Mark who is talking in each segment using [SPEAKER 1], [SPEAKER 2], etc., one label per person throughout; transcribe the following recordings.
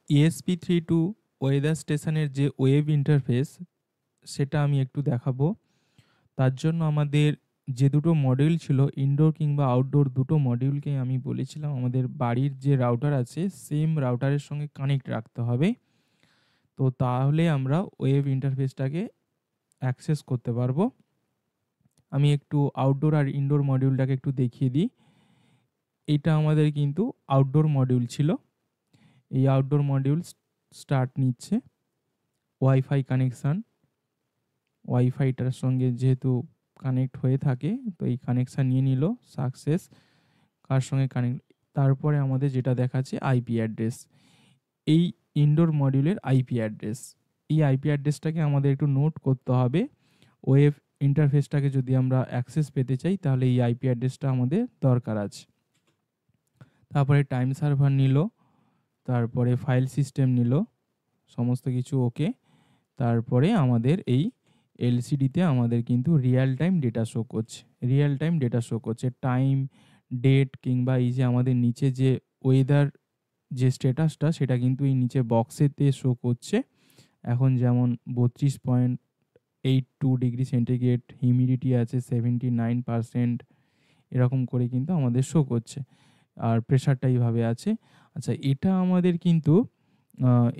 [SPEAKER 1] ESP32 weather স্টেশনের যে web interface সেটা আমি একটু দেখাবো। তার জন্য আমাদের যে দুটো মডিউল ছিল ইনডোর কিংবা আউটডোর দুটো মডিউলকে আমি বলেছিলাম আমাদের বাড়ির যে রাউটার আছে সেম রাউটারের সঙ্গে কানেক্ট রাখতে হবে। তো তাহলে আমরা ওয়েব ইন্টারফেসটাকে অ্যাক্সেস করতে পারবো। আমি একটু আউটডোর আর ইনডোর মডিউলটাকে একটু দেখিয়ে দিই। এটা আমাদের কিন্তু আউটডোর মডিউল ছিল। এই আউটডোর মডিউল স্টার্ট নিচ্ছে ওয়াইফাই কানেকশান। ওয়াইফাইটার সঙ্গে যেহেতু কানেক্ট হয়ে থাকে তো এই কানেকশান নিয়ে নিল সাকসেস। কার সঙ্গে কানেক্ট, তারপরে আমাদের যেটা দেখাচ্ছে আইপি অ্যাড্রেস, এই ইনডোর মডিউলের আইপি অ্যাড্রেস। এই আইপি অ্যাড্রেসটাকে আমাদের একটু নোট করতে হবে। ওয়েব ইন্টারফেসটাকে যদি আমরা অ্যাক্সেস পেতে চাই তাহলে এই আইপি অ্যাড্রেসটা আমাদের দরকার আছে। তারপরে টাইম সার্ভার নিল, তারপরে ফাইল সিস্টেম নিল, সমস্ত কিছু ওকে। তারপরে আমাদের এই এলসিডিতে আমাদের কিন্তু রিয়েল টাইম ডেটা শো করছে, রিয়েল টাইম ডেটা শো করছে টাইম, ডেট কিংবা এই যে আমাদের নিচে যে ওয়েদার যে স্ট্যাটাসটা সেটা কিন্তু এই নিচে বক্সেতে শো করছে। এখন যেমন 32.82 ডিগ্রি সেন্টিগ্রেড, হিউমিডিটি আছে 79%, এরকম করে কিন্তু আমাদের শো করছে। আর প্রেশারটা এইভাবে আছে। আচ্ছা, এটা আমাদের কিন্তু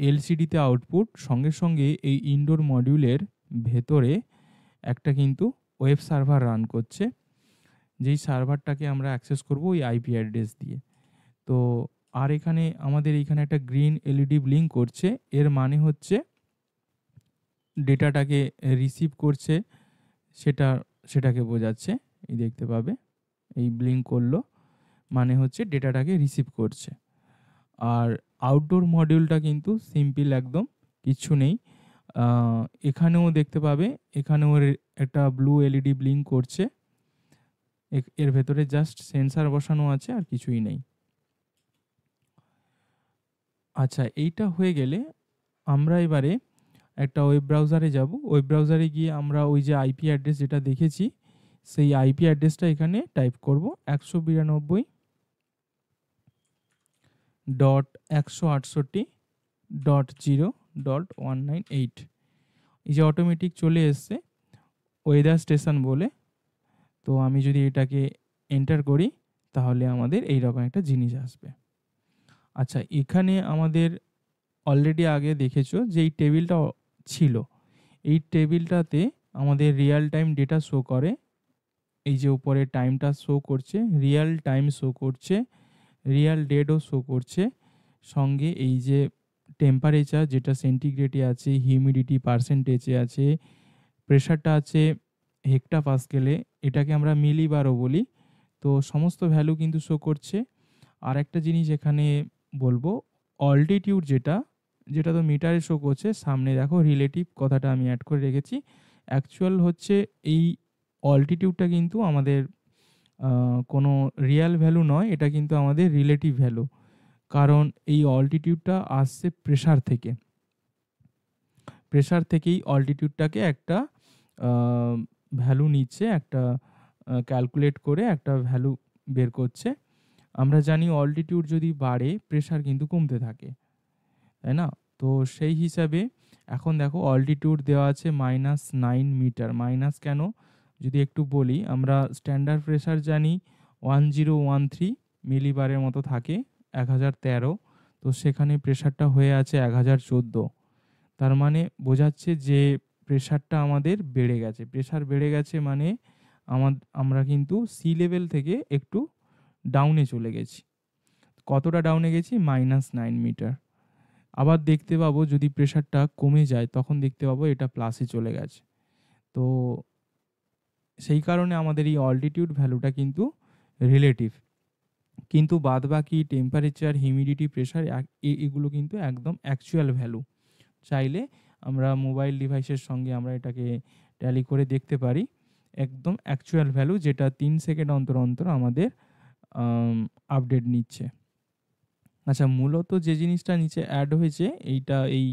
[SPEAKER 1] এলসিডিতে আউটপুট, সঙ্গে সঙ্গে এই ইনডোর মডিউলের ভেতরে একটা কিন্তু ওয়েব সার্ভার রান করছে, যেই সার্ভারটাকে আমরা অ্যাক্সেস করব ওই আইপি অ্যাড্রেস দিয়ে। তো আর এখানে আমাদের এইখানে একটা গ্রিন এলইডি ব্লিঙ্ক করছে, এর মানে হচ্ছে ডেটাটাকে রিসিভ করছে, সেটাকে বোঝাচ্ছে। এই দেখতে পাবে এই ব্লিঙ্ক করলো, মানে হচ্ছে ডেটাটাকে রিসিভ করছে। আর আউটডোর মডিউলটা কিন্তু সিম্পল একদম, কিচ্ছু নেই। এখানেও দেখতে পাবে, এখানেও একটা ব্লু এলইডি ব্লিঙ্ক করছে। এর ভেতরে জাস্ট সেন্সার বসানো আছে, আর কিছুই নেই। আচ্ছা, এইটা হয়ে গেলে আমরা এবারে একটা ওয়েব ব্রাউজারে যাব। ওয়েব ব্রাউজারে গিয়ে আমরা ওই যে আইপি অ্যাড্রেস যেটা দেখেছি সেই আইপি অ্যাড্রেসটা এখানে টাইপ করব 192.168.0.198। এই যে অটোমেটিক চলে এসছে ওয়েদার স্টেশন বলে। তো আমি যদি এটাকে এন্টার করি তাহলে আমাদের এইরকম একটা জিনিস আসবে। আচ্ছা, এখানে আমাদের অলরেডি আগে দেখেছো যে এই টেবিলটা ছিল, এই টেবিলটাতে আমাদের রিয়েল টাইম ডেটা শো করে। এই যে উপরে টাইমটা শো করছে, রিয়েল টাইম শো করছে, রিয়েল ডেটও শো করছে, সঙ্গে এই যে টেম্পারেচার যেটা সেন্টিগ্রেডে আছে, হিউমিডিটি পার্সেন্টেজে আছে, প্রেশারটা আছে হেক্টা পাস্কেলে, এটাকে আমরা মিলিবারও বলি। তো সমস্ত ভ্যালু কিন্তু শো করছে। আর একটা জিনিস এখানে বলবো, অল্টিটিউড যেটা যেটা তো মিটারে শো করছে, সামনে দেখো রিলেটিভ কথাটা আমি অ্যাড করে রেখেছি। অ্যাকচুয়াল হচ্ছে এই অল্টিটিউডটা কিন্তু আমাদের কোনো রিয়েল ভ্যালু নয়, এটা কিন্তু আমাদের রিলেটিভ ভ্যালু। কারণ এই অল্টিটিউডটা আসছে প্রেশার থেকে, প্রেশার থেকেই অল্টিটিউডটাকে একটা ভ্যালু নিচ্ছে, একটা ক্যালকুলেট করে একটা ভ্যালু বের করছে। আমরা জানি অল্টিটিউড যদি বাড়ে প্রেশার কিন্তু কমতে থাকে, তাই না? তো সেই হিসাবে এখন দেখো অল্টিটিউড দেওয়া আছে -9 মিটার। মাইনাস কেন যদি একটু বলি, আমরা স্ট্যান্ডার্ড প্রেশার জানি 1013 মিলিবারের মতো থাকে 1013, তো সেখানে প্রেশারটা হয়ে আছে 1014। তার মানে বোঝাচ্ছে যে প্রেশারটা আমাদের বেড়ে গেছে। প্রেশার বেড়ে গেছে মানে আমরা কিন্তু সি লেভেল থেকে একটু ডাউনে চলে গেছি। কতটা ডাউনে গেছি? -9 মিটার। আবার দেখতে পাবো যদি প্রেশারটা কমে যায় তখন দেখতে পাবো এটা প্লাসে চলে গেছে। তো সেই কারণে আমাদের এই অল্টিটিউড ভ্যালুটা কিন্তু রিলেটিভ, কিন্তু বাদবাকি টেম্পারেচার, হিউমিডিটি, প্রেশার এগুলো কিন্তু একদম অ্যাকচুয়াল ভ্যালু। চাইলে আমরা মোবাইল ডিভাইসের সঙ্গে আমরা এটাকে ট্যালি করে দেখতে পারি। একদম অ্যাকচুয়াল ভ্যালু, যেটা 3 সেকেন্ড অন্তর অন্তর আমাদের আপডেট নিচ্ছে। আচ্ছা, মূলত যে জিনিসটা নিচে অ্যাড হয়েছে এই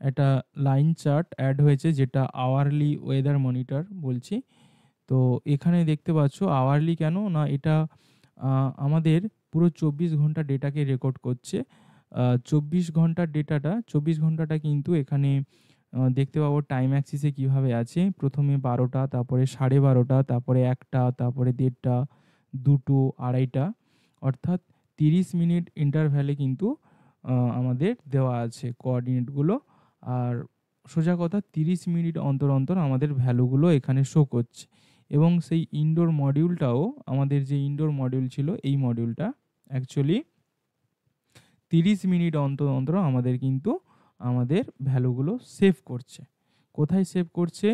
[SPEAKER 1] একটা লাইন চার্ট অ্যাড হয়েছে যেটা আওয়ারলি ওয়েদার মনিটর বলছি। তো এখানে দেখতে পাচ্ছ আওয়ারলি কেন না, এটা আমাদের পুরো 24 ঘন্টা ডেটাকে রেকর্ড করছে। 24 ঘন্টার ডেটাটা 24 ঘন্টাটা কিন্তু এখানে দেখতে পাবো টাইম অ্যাক্সিসে কিভাবে আছে। প্রথমে 12টা, তারপরে 12:30, তারপরে 1টা, তারপরে 1:30, 2টো, 2:30, অর্থাৎ 30 মিনিট ইন্টারভ্যালে কিন্তু আমাদের দেওয়া আছে কোঅর্ডিনেটগুলো। আর সোজা কথা 30 মিনিট অন্তর, অন্তর আমাদের ভ্যালুগুলো এখানে শো করছে। এবং সেই ইনডোর মডিউলটাও, আমাদের যে ইনডোর মডিউল ছিল এই মডিউলটা অ্যাকচুয়ালি 30 মিনিট অন্তর, অন্তর আমাদের কিন্তু আমাদের ভ্যালুগুলো সেভ করছে। কোথায় সেভ করছে?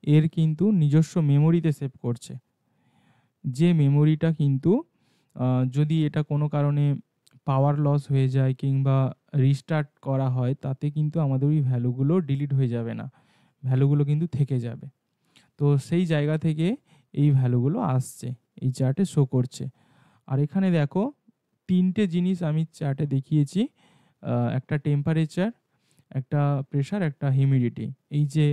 [SPEAKER 1] এর কিন্তু নিজস্ব মেমোরিতে সেভ করছে। যে মেমোরিটা কিন্তু যদি এটা কোনো কারণে পাওয়ার লস হয়ে যায় কিংবা রিস্টার্ট করা হয়, তাতে কিন্তু আমাদের ওই ভ্যালুগুলো ডিলিট হয়ে যাবে না। ভ্যালুগুলো কিন্তু থেকে যাবে। তো সেই জায়গা থেকে এই ভ্যালুগুলো আসছে, এই চার্টে শো করছে। আর এখানে দেখো 3টে জিনিস আমি চার্টে দেখিয়েছি। একটা টেম্পারেচার, একটা প্রেশার, একটা হিউমিডিটি। এই যে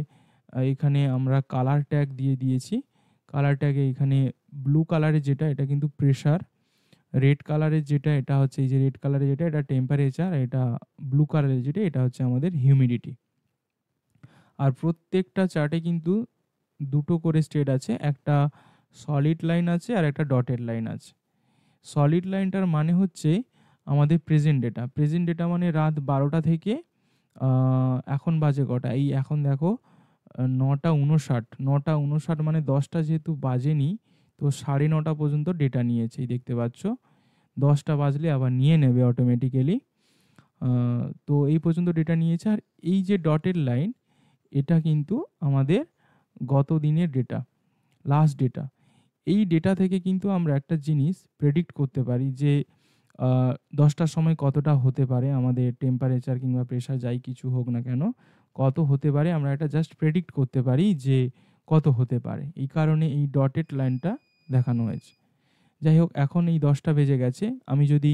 [SPEAKER 1] এখানে আমরা কালার ট্যাগ দিয়ে দিয়েছি। কালার ট্যাগে এখানে ব্লু কালারের যেটা, এটা কিন্তু প্রেশার। রেড কালারের যেটা, এটা হচ্ছে এই যে রেড কালারের যেটা, এটা টেম্পারেচার। এটা ব্লু কালারের যেটা, এটা হচ্ছে আমাদের হিউমিডিটি। আর প্রত্যেকটা চার্টে কিন্তু 2টো করে স্টেট আছে। একটা সলিড লাইন আছে আর একটা ডটেড লাইন আছে। সলিড লাইনটার মানে হচ্ছে আমাদের প্রেজেন্ট ডেটা। প্রেজেন্ট ডেটা মানে রাত 12টা থেকে এখন বাজে কটা? এই এখন দেখো 9:59। 9:59 মানে 10টা যেহেতু বাজেনি, তো 9:30 পর্যন্ত ডেটা নিয়েছে। এই দেখতে পাচ্ছ, 10টা বাজলে আবার নিয়ে নেবে অটোমেটিক্যালি। তো এই পর্যন্ত ডেটা নিয়েছে। আর এই যে ডটেড লাইন, এটা কিন্তু আমাদের গত দিনের ডেটা, লাস্ট ডেটা। এই ডেটা থেকে কিন্তু আমরা একটা জিনিস প্রেডিক্ট করতে পারি যে 10টার সময় কতটা হতে পারে আমাদের টেম্পারেচার কিংবা প্রেশার, যাই কিছু হোক না কেন, কত হতে পারে আমরা এটা জাস্ট প্রেডিক্ট করতে পারি যে কত হতে পারে। এই কারণে এই ডটেড লাইনটা দেখানো হয়েছে। যাই হোক, এখন এই 10টা বেজে গেছে। আমি যদি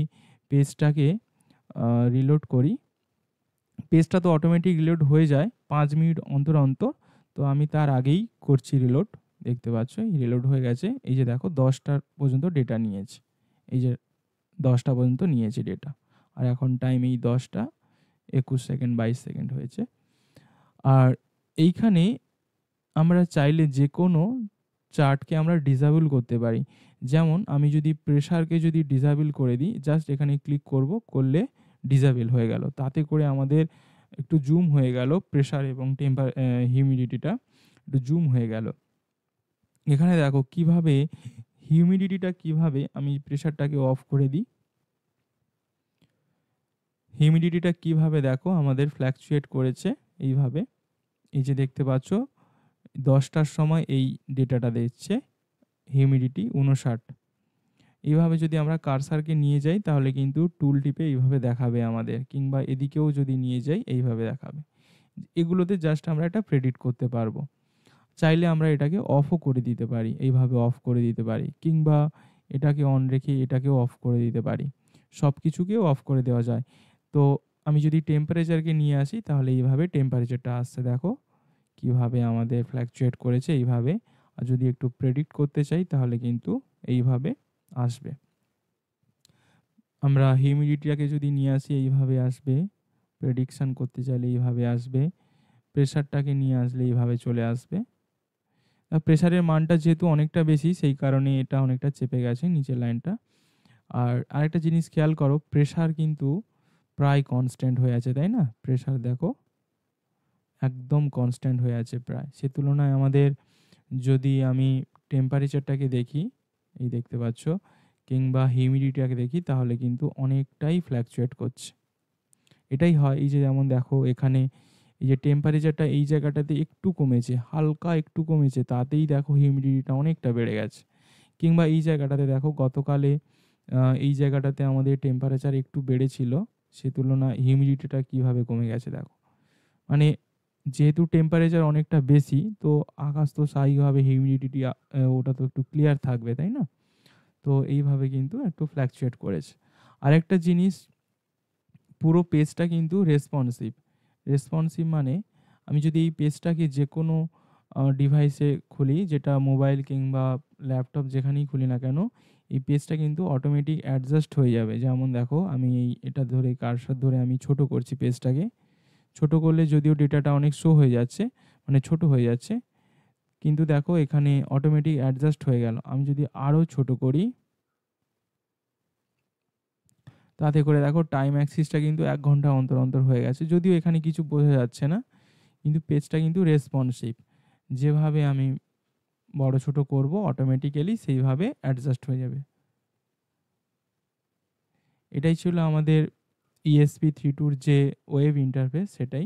[SPEAKER 1] পেজটাকে রিলোড করি, পেজটা তো অটোমেটিক রিলোড হয়ে যায় 5 মিনিট অন্তর, অন্তর। তো আমি তার আগেই করছি রিলোড। দেখতে পাচ্ছ রিলোড হয়ে গেছে। এই যে দেখো 10টা পর্যন্ত ডেটা নিয়েছে। এই যে 10টা পর্যন্ত নিয়েছে ডেটা। আর এখন টাইম এই 10টা 21 সেকেন্ড 22 সেকেন্ড হয়েছে। আর এইখানে আমরা চাইলে যে কোনো চার্টকে আমরা ডিসেবল করতে পারি। যেমন আমি যদি প্রেশারকে যদি ডিসেবল করে দিই, জাস্ট এখানে ক্লিক করব, করলে ডিসেবল হয়ে গেল। তাতে করে আমাদের একটু জুম হয়ে গেল প্রেশার এবং হিউমিডিটিটা একটু জুম হয়ে গেল। এখানে দেখো কিভাবে হিউমিডিটিটা, কিভাবে আমি প্রেশারটাকে অফ করে দিই। হিউমিডিটিটা কিভাবে দেখো আমাদের ফ্ল্যাকচুয়েট করেছে এইভাবে। এই যে দেখতে পাচ্ছ 10টার সময় এই ডেটাটা দিচ্ছে হিউমিডিটি 59। এইভাবে যদি আমরা কার্সারকে নিয়ে যাই তাহলে কিন্তু টুল টিপে এইভাবে দেখাবে আমাদের, কিংবা এদিকেও যদি নিয়ে যাই এইভাবে দেখাবে। এগুলোতে জাস্ট আমরা এটা প্রেডিক্ট করতে পারবো। চাইলে আমরা এটাকে অফও করে দিতে পারি, এইভাবে অফ করে দিতে পারি, কিংবা এটাকে অন রেখে এটাকেও অফ করে দিতে পারি। সব কিছুকেও অফ করে দেওয়া যায়। তো আমি যদি টেম্পারেচারকে নিয়ে আসি তাহলে এইভাবে টেম্পারেচারটা আসছে, দেখো কিভাবে আমাদের ফ্ল্যাকচুয়েট করেছে এইভাবে। আর যদি একটু প্রেডিক্ট করতে চাই তাহলে কিন্তু এইভাবে আসবে। আমরা হিউমিডিটিটাকে যদি নিয়ে আসি এইভাবে আসবে, প্রেডিকশন করতে চাইলে এইভাবে আসবে, প্রেশারটাকে নিয়ে আসলে এইভাবে চলে আসবে। প্রেশারের মানটা যেহেতু অনেকটা বেশি, সেই কারণে এটা অনেকটা চেপে গেছে নিচের লাইনটা। আর আরেকটা জিনিস খেয়াল করো, প্রেশার কিন্তু প্রায় কনস্ট্যান্ট হয়ে আছে, তাই না? প্রেশার দেখো একদম কনস্ট্যান্ট হয়ে আছে প্রায়। সে তুলনায় আমাদের যদি আমি টেম্পারেচারটাকে দেখি, এই দেখতে পাচ্ছ, কিংবা হিউমিডিটিটাকে দেখি, তাহলে কিন্তু অনেকটাই ফ্ল্যাকচুয়েট করছে। এটাই হয়, এই যে যেমন দেখো এখানে এই যে টেম্পারেচারটা এই জায়গাটাতে একটু কমেছে, হালকা একটু কমেছে, তাতেই দেখো হিউমিডিটিটা অনেকটা বেড়ে গেছে। কিংবা এই জায়গাটাতে দেখো গতকালে এই জায়গাটাতে আমাদের টেম্পারেচার একটু বেড়েছিল, সে তুলনায় হিউমিডিটিটা কিভাবে কমে গেছে দেখো। মানে যেহেতু টেম্পারেচার অনেকটা বেশি, তো আকাশ তো স্বাভাবিকভাবে হিউমিডিটি ওটা তো একটু ক্লিয়ার থাকবে, তাই না? তো এইভাবে কিন্তু একটু ফ্ল্যাকচুয়েট করেছে। আরেকটা জিনিস, পুরো পেজটা কিন্তু রেসপন্সিভ। রেসপন্সিভ মানে আমি যদি এই পেজটাকে যে কোনো ডিভাইসে খুলি, যেটা মোবাইল কিংবা ল্যাপটপ যেখানেই খুলি না কেন, এই পেজটা কিন্তু অটোমেটিক অ্যাডজাস্ট হয়ে যাবে। যেমন দেখো আমি এটা ধরে কার্সর ধরে আমি ছোট করছি পেজটাকে। ছোট করলে যদিও ডেটাটা অনেক শো হয়ে যাচ্ছে, মানে ছোট হয়ে যাচ্ছে, কিন্তু দেখো এখানে অটোমেটিক অ্যাডজাস্ট হয়ে গেল। আমি যদি আরও ছোট করি, তাতে করে দেখো টাইম অ্যাক্সিসটা কিন্তু ১ ঘন্টা অন্তর, অন্তর হয়ে গেছে। যদিও এখানে কিছু বোঝা যাচ্ছে না, কিন্তু পেজটা কিন্তু রেসপন্সিভ। যেভাবে আমি বড় ছোট করব অটোমেটিক্যালি সেইভাবে অ্যাডজাস্ট হয়ে যাবে। এটাই ছিল আমাদের ESP32 র যে ওয়েব ইন্টারফেস সেটাই।